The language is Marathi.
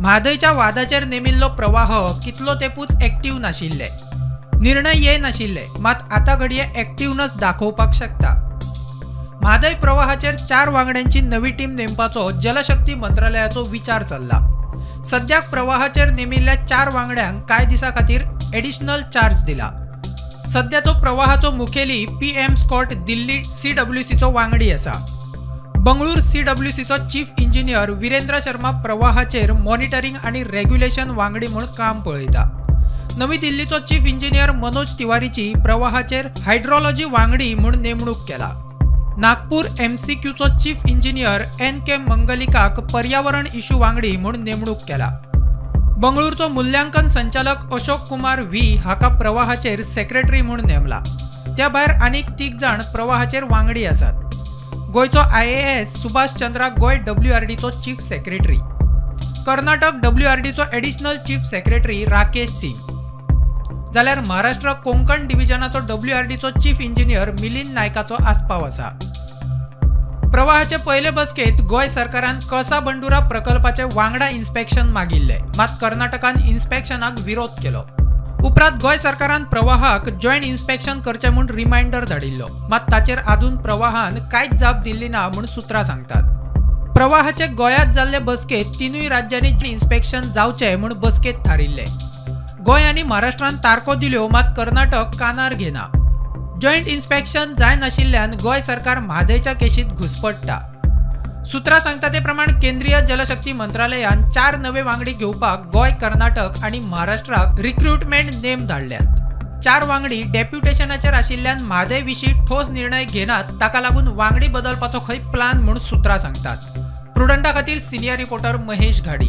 म्हादयच्या वादाचेर नेमिल्लो प्रवाह कितलो तेंपूच एक्टिव्ह नाशिल्ले। निर्णय ये नाशिल्ले, मात आतां घडये एक्टिव्हनेस दाखोवपाक शकता। म्हादय प्रवाहाचेर 4 वांगड्यांची नवी टीम नेमपाचो जलशक्ती मंत्रालयाचो विचार चल्ला। सद्याक प्रवाहाचेर नेमिल्ल्या 4 वांगड्यांक कांय दिसां खातीर एडिशनल चार्ज दिला। सद्याचो प्रवाहाचो मुखेली PM स्कॉट दिल्ली CWCचो वांगडी आसा। बंगळूर CWCचो चीफ इंजिनियर वीरेंद्र शर्मा प्रवाहाचेर मॉनिटरिंग आणि रेग्युलेशन वांगडी म्हूण काम पळयता। नवी दिल्लीचो चीफ इंजिनियर मनोज तिवारीची प्रवाहाचेर हायड्रोलॉजी वांगडी म्हूण नेमणूक केला। नागपूर MCQचो चीफ इंजिनियर NK मंगलिकाक पर्यावरण इशू वांगडी म्हूण नेमणूक केला। बंगळूरचो मूल्यांकन संचालक अशोक कुमार V हाका प्रवाहाचेर सेक्रेटरी म्हूण नेमला। त्या भायर आनीक 3 जाण प्रवाहाचेर वांगडी आसात। गोयचो IAS सुभाष चंद्रा गोय WRDचो चीफ सेक्रेटरी, कर्नाटक WRDचो additional chief secretary Rakesh Singh, जाल्यार महाराष्ट्र कोंकण डिव्हिजनाचो WRDचो चीफ इंजिनियर मिलिंद नायकाचो आस्पाव आसा। प्रवाहाचे पयले बसकेत गोय सरकारान कळसा बंडुरा प्रकल्पाचे वांगडा इन्स्पेक्शन मागिल्ले, मात कर्नाटकान इन्स्पेक्शनाक विरोध केलो। उपरांत गोय सरकारान प्रवाहाक जॉयंट इन्स्पेक्शन करचे म्हूण रिमाइंडर धाडिल्लो, मात ताचेर आजून प्रवाहान कांयच जाप दिल्ली ना म्हूण सुत्रां सांगतात। प्रवाहाचे गोंयांत जाल्ले बसकेत 3 राज्यांनी इन्स्पेक्शन जावचे म्हूण बसकेत थारिल्ले। गोंय आनी महाराष्ट्रान तारखो दिल्यो, मात कर्नाटक कानार घेना। जॉयंट इन्स्पेक्शन जाय नाशिल्ल्यान गोय सरकार म्हादयच्या केशीत घुसपट्टा। सुत्रां सांगता ते प्रमाण केंद्रीय जलशक्ती मंत्रालयान 4 नवे वांगडी घेवपाक गोय, कर्नाटक आनी महाराष्ट्राक रिक्रुटमेंट नेम धाडल्यात। 4 वांगडी डेप्युटेशनाचेर आशिल्ल्यान म्हादय विशीं ठोस निर्णय घेनात, ताका लागून वांगडी बदलपाचो खंय प्लान म्हूण सुत्रां सांगतात। प्रुडंटा खातीर सिनियर रिपोर्टर महेश घाडी।